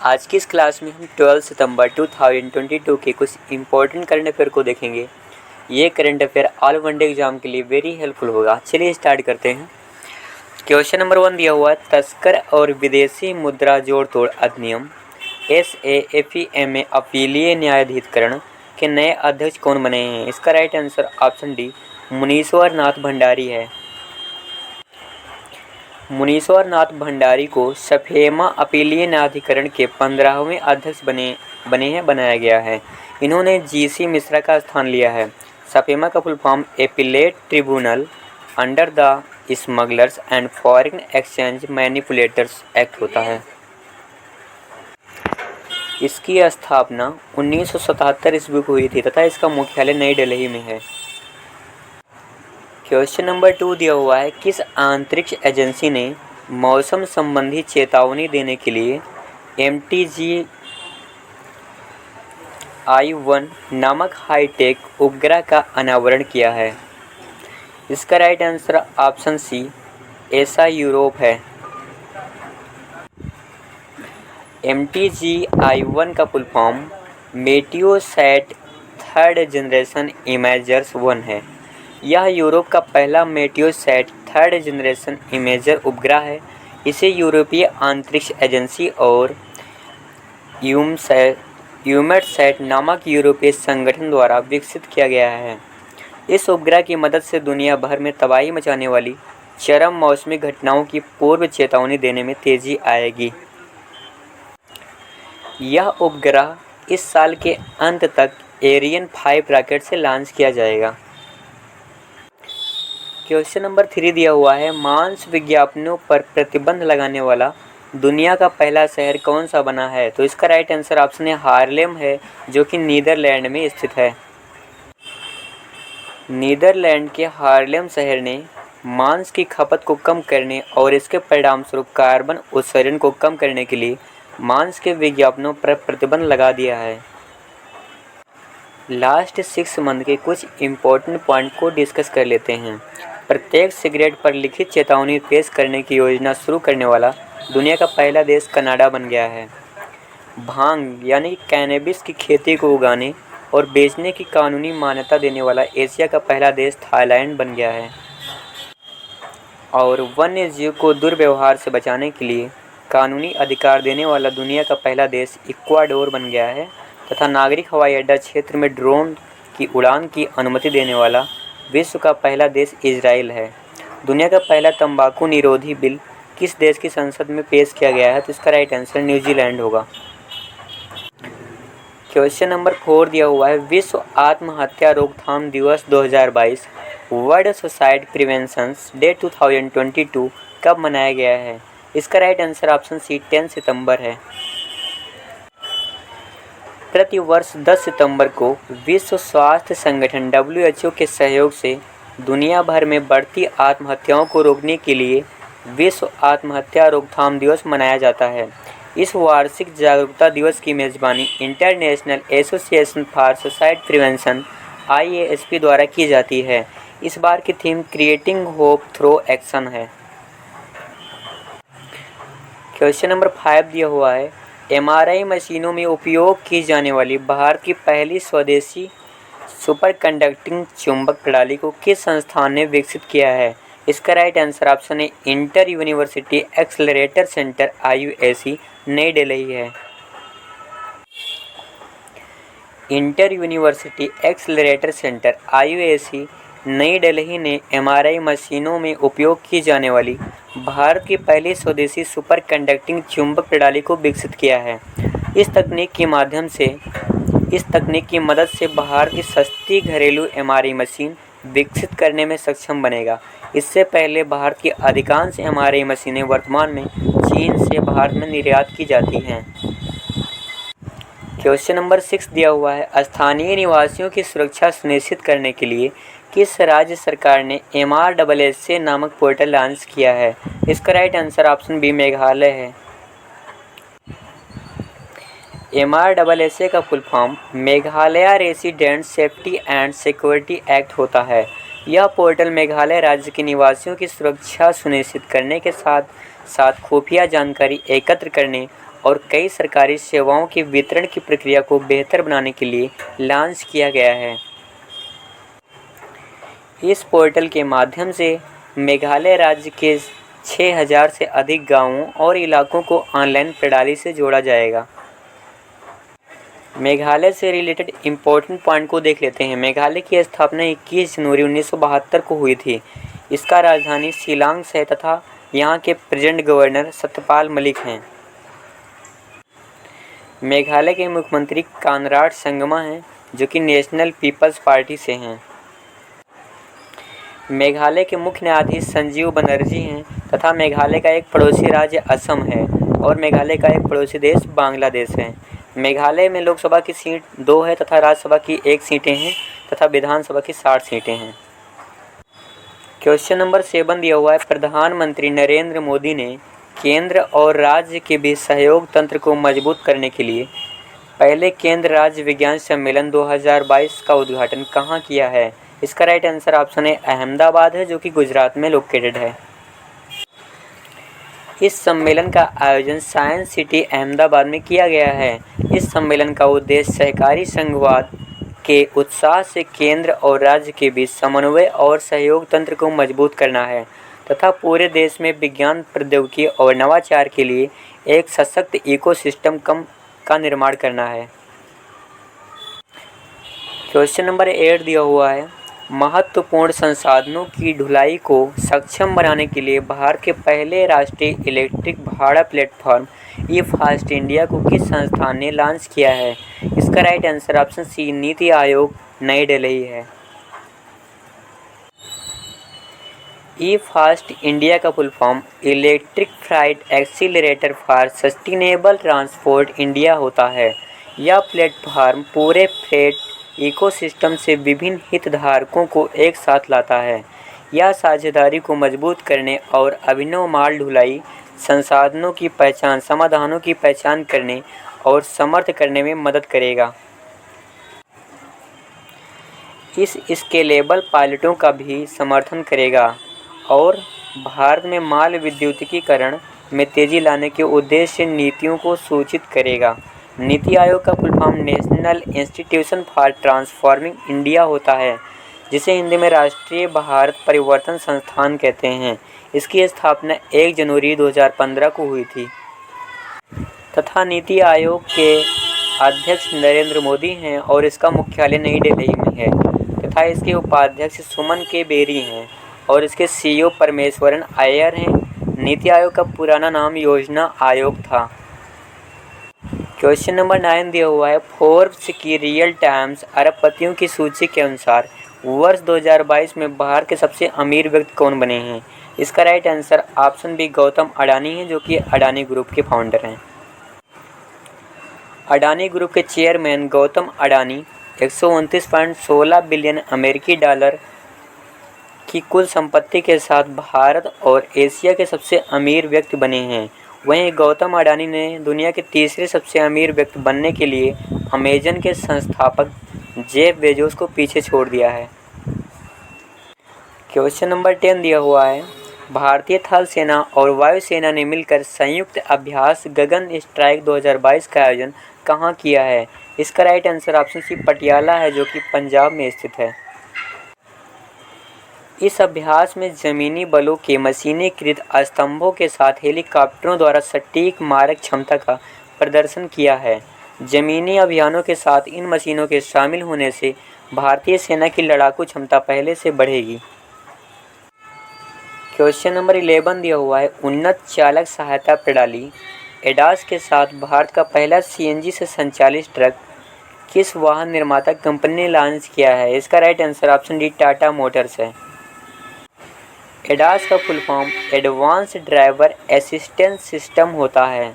आज की इस क्लास में हम 12 सितंबर 2022 के कुछ इम्पोर्टेंट करंट अफेयर को देखेंगे। ये current affair all one day exam के लिए वेरी हेल्पफुल होगा। चलिए स्टार्ट करते हैं। क्वेश्चन नंबर 1 दिया हुआ है, तस्कर और विदेशी मुद्रा जोड़ तोड़ अधिनियम SAFE में अपीलीय न्यायाधिकरण के नए अध्यक्ष कौन बने हैं? इसका राइट आंसर ऑप्शन डी मुनीश्वर नाथ भंडारी है। मुनीश्वर नाथ भंडारी को सफेमा अपीलीय न्यायाधिकरण के 15वें अध्यक्ष बनाया गया है। इन्होंने GC मिश्रा का स्थान लिया है। सफेमा का full form appellate tribunal under the smugglers and foreign exchange manipulators act होता है। इसकी स्थापना 1977 ईस्वी को हुई थी तथा इसका मुख्यालय नई दिल्ली में है। क्वेश्चन नंबर 2 दिया हुआ है, किस अंतरिक्ष एजेंसी ने मौसम संबंधी चेतावनी देने के लिए MTG-I1 नामक हाईटेक उपग्रह का अनावरण किया है? इसका राइट आंसर ऑप्शन सी ऐसा यूरोप है। MTG-I1 का full form Meteosat third generation imagers 1 है। यह यूरोप का पहला मेटियोसैट थर्ड जनरेशन इमेजर उपग्रह है। इसे यूरोपीय अंतरिक्ष एजेंसी और यूमेटसैट नामक यूरोपीय संगठन द्वारा विकसित किया गया है। इस उपग्रह की मदद से दुनिया भर में तबाही मचाने वाली चरम मौसमी घटनाओं की पूर्व चेतावनी देने में तेजी आएगी। यह उपग्रह इस साल के अंत तक एरियन 5 रॉकेट से लॉन्च किया जाएगा। क्वेश्चन नंबर 3 दिया हुआ है, मांस विज्ञापनों पर प्रतिबंध लगाने वाला दुनिया का पहला शहर कौन सा बना है? तो इसका राइट आंसर ऑप्शन हार्लेम है, जो कि नीदरलैंड में स्थित है। नीदरलैंड के हार्लेम शहर ने मांस की खपत को कम करने और इसके परिणामस्वरूप कार्बन उत्सर्जन को कम करने के लिए मांस के विज्ञापनों पर प्रतिबंध लगा दिया है। लास्ट 6 मंथ के कुछ इम्पोर्टेंट पॉइंट को डिस्कस कर लेते हैं। प्रत्येक सिगरेट पर लिखित चेतावनी पेश करने की योजना शुरू करने वाला दुनिया का पहला देश कनाडा बन गया है। भांग यानी कैनबिस की खेती को उगाने और बेचने की कानूनी मान्यता देने वाला एशिया का पहला देश थाईलैंड बन गया है। और वन्य जीव को दुर्व्यवहार से बचाने के लिए कानूनी अधिकार देने वाला दुनिया का पहला देश इक्वाडोर बन गया है। तथा नागरिक हवाई अड्डा क्षेत्र में ड्रोन की उड़ान की अनुमति देने वाला विश्व का पहला देश इजराइल है। दुनिया का पहला तंबाकू निरोधी बिल किस देश की संसद में पेश किया गया है? तो इसका राइट आंसर न्यूजीलैंड होगा। क्वेश्चन नंबर 4 दिया हुआ है, विश्व आत्महत्या रोकथाम दिवस 2022 वर्ल्ड सुसाइड प्रिवेंशन डे 2022 कब मनाया गया है? इसका राइट आंसर ऑप्शन सी 10 सितंबर है। प्रति वर्ष 10 सितंबर को विश्व स्वास्थ्य संगठन WHO के सहयोग से दुनिया भर में बढ़ती आत्महत्याओं को रोकने के लिए विश्व आत्महत्या रोकथाम दिवस मनाया जाता है। इस वार्षिक जागरूकता दिवस की मेज़बानी international association for suicide prevention IASP द्वारा की जाती है। इस बार की theme creating hope through action है। क्वेश्चन नंबर 5 दिया हुआ है, MRI मशीनों में उपयोग की जाने वाली भारत की पहली स्वदेशी सुपर कंडक्टिंग चुंबक प्रणाली को किस संस्थान ने विकसित किया है? इसका राइट आंसर ऑप्शन है inter university accelerator centre IUAC नई दिल्ली है। Inter university accelerator centre IUAC नई दिल्ली ने MRI मशीनों में उपयोग की जाने वाली भारत की पहली स्वदेशी सुपर कंडक्टिंग चुंबक प्रणाली को विकसित किया है। इस तकनीक की मदद से भारत की सस्ती घरेलू MRI मशीन विकसित करने में सक्षम बनेगा। इससे पहले भारत की अधिकांश MRI मशीनें वर्तमान में चीन से भारत में निर्यात की जाती हैं। क्वेश्चन नंबर 6 दिया हुआ है, स्थानीय निवासियों की सुरक्षा सुनिश्चित करने के लिए किस राज्य सरकार ने MRSSA नामक पोर्टल लॉन्च किया है? इसका right answer option B Meghalaya है। MRSSA का full form Meghalaya resident safety and security act होता है। यह पोर्टल मेघालय राज्य के निवासियों की सुरक्षा सुनिश्चित करने के साथ साथ खुफिया जानकारी एकत्र करने और कई सरकारी सेवाओं के वितरण की प्रक्रिया को बेहतर बनाने के लिए लॉन्च किया गया है। इस पोर्टल के माध्यम से मेघालय राज्य के 6000 से अधिक गांवों और इलाकों को ऑनलाइन प्रणाली से जोड़ा जाएगा। मेघालय से रिलेटेड इम्पोर्टेंट पॉइंट को देख लेते हैं। मेघालय की स्थापना 21 जनवरी 1972 को हुई थी। इसका राजधानी शिलांग है तथा यहाँ के प्रेजेंट गवर्नर सत्यपाल मलिक हैं। मेघालय के मुख्यमंत्री कानराड संगमा हैं, जो कि नेशनल पीपल्स पार्टी से हैं। मेघालय के मुख्य न्यायाधीश संजीव बनर्जी हैं तथा मेघालय का एक पड़ोसी राज्य असम है और मेघालय का एक पड़ोसी देश बांग्लादेश है। मेघालय में लोकसभा की सीट 2 है तथा राज्यसभा की 1 सीटें हैं तथा विधानसभा की 60 सीटें हैं। क्वेश्चन नंबर 7 दिया हुआ है, प्रधानमंत्री नरेंद्र मोदी ने केंद्र और राज्य के बीच सहयोग तंत्र को मजबूत करने के लिए पहले केंद्र राज्य विज्ञान सम्मेलन 2022 का उद्घाटन कहाँ किया है? इसका राइट आंसर ऑप्शन है अहमदाबाद है, जो कि गुजरात में लोकेटेड है। इस सम्मेलन का आयोजन साइंस सिटी अहमदाबाद में किया गया है। इस सम्मेलन का उद्देश्य सहकारी संघवाद के उत्साह से केंद्र और राज्य के बीच समन्वय और सहयोग तंत्र को मजबूत करना है तथा पूरे देश में विज्ञान, प्रौद्योगिकी और नवाचार के लिए एक सशक्त इकोसिस्टम का निर्माण करना है। क्वेश्चन नंबर 8 दिया हुआ है, महत्वपूर्ण संसाधनों की ढुलाई को सक्षम बनाने के लिए भारत के पहले राष्ट्रीय इलेक्ट्रिक भाड़ा प्लेटफॉर्म ई फास्ट इंडिया को किस संस्थान ने लॉन्च किया है? इसका राइट आंसर ऑप्शन सी नीति आयोग नई दिल्ली है। ई फास्ट इंडिया का full form electric freight accelerator for sustainable transport India होता है। यह प्लेटफॉर्म पूरे फ्रेट इकोसिस्टम से विभिन्न हितधारकों को एक साथ लाता है। यह साझेदारी को मजबूत करने और अभिनव माल ढुलाई संसाधनों की पहचान, समाधानों की पहचान करने और समर्थ करने में मदद करेगा। इस स्केलेबल पायलटों का भी समर्थन करेगा और भारत में माल विद्युतीकरण में तेजी लाने के उद्देश्य से नीतियों को सूचित करेगा। नीति आयोग का full form national institution for transforming India होता है, जिसे हिंदी में राष्ट्रीय भारत परिवर्तन संस्थान कहते हैं। इसकी स्थापना 1 जनवरी 2015 को हुई थी तथा नीति आयोग के अध्यक्ष नरेंद्र मोदी हैं और इसका मुख्यालय नई दिल्ली में है तथा इसके उपाध्यक्ष सुमन के बेरी हैं और इसके CEO परमेश्वरन अय्यर हैं। नीति आयोग का पुराना नाम योजना आयोग था। क्वेश्चन नंबर 9 दिया हुआ है, फोर्ब्स की रियल टाइम्स अरबपतियों की सूची के अनुसार वर्ष 2022 में भारत के सबसे अमीर व्यक्ति कौन बने हैं? इसका right answer option B Gautam Adani है, जो कि अडानी ग्रुप के फाउंडर हैं। अडानी ग्रुप के चेयरमैन गौतम अडानी 129.16 बिलियन अमेरिकी डॉलर की कुल संपत्ति के साथ भारत और एशिया के सबसे अमीर व्यक्ति बने हैं। वहीं गौतम अडानी ने दुनिया के तीसरे सबसे अमीर व्यक्ति बनने के लिए अमेजन के संस्थापक जेफ बेजोस को पीछे छोड़ दिया है। क्वेश्चन नंबर 10 दिया हुआ है, भारतीय थल सेना और वायुसेना ने मिलकर संयुक्त अभ्यास गगन स्ट्राइक 2022 का आयोजन कहाँ किया है? इसका right answer option C Patiala है, जो कि पंजाब में स्थित है। इस अभ्यास में जमीनी बलों के मशीनीकृत स्तंभों के साथ हेलीकॉप्टरों द्वारा सटीक मारक क्षमता का प्रदर्शन किया है। जमीनी अभियानों के साथ इन मशीनों के शामिल होने से भारतीय सेना की लड़ाकू क्षमता पहले से बढ़ेगी। क्वेश्चन नंबर 11 दिया हुआ है, उन्नत चालक सहायता प्रणाली एडास के साथ भारत का पहला CNG से संचालित ट्रक किस वाहन निर्माता कंपनी ने लॉन्च किया है? इसका right answer option D Tata Motors है। एडास का full form advance driver assistance system होता है।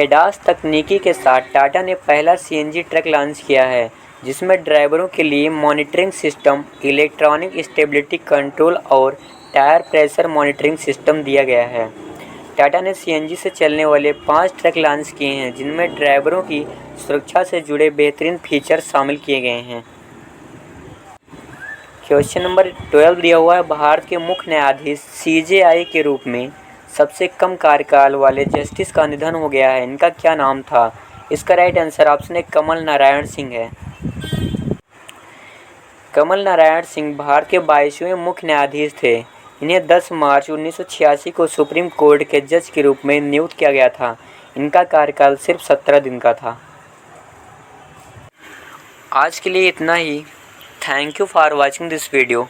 एडास तकनीकी के साथ टाटा ने पहला CNG ट्रक लॉन्च किया है, जिसमें ड्राइवरों के लिए monitoring system, electronic stability control और टायर प्रेशर मॉनिटरिंग सिस्टम दिया गया है। टाटा ने CNG से चलने वाले 5 ट्रक लॉन्च किए हैं, जिनमें ड्राइवरों की सुरक्षा से जुड़े बेहतरीन फीचर शामिल किए गए हैं। क्वेश्चन नंबर 12 दिया हुआ है, भारत के मुख्य न्यायाधीश CJI के रूप में सबसे कम कार्यकाल वाले जस्टिस का निधन हो गया है। इनका क्या नाम था? इसका right answer option A Kamal Narayan Singh है। कमल नारायण सिंह भारत के 22वें मुख्य न्यायाधीश थे। इन्हें 10 मार्च 1986 को सुप्रीम कोर्ट के जज के रूप में नियुक्त किया गया था। इनका कार्यकाल सिर्फ 17 दिन का था। आज के लिए इतना ही। Thank you for watching this video.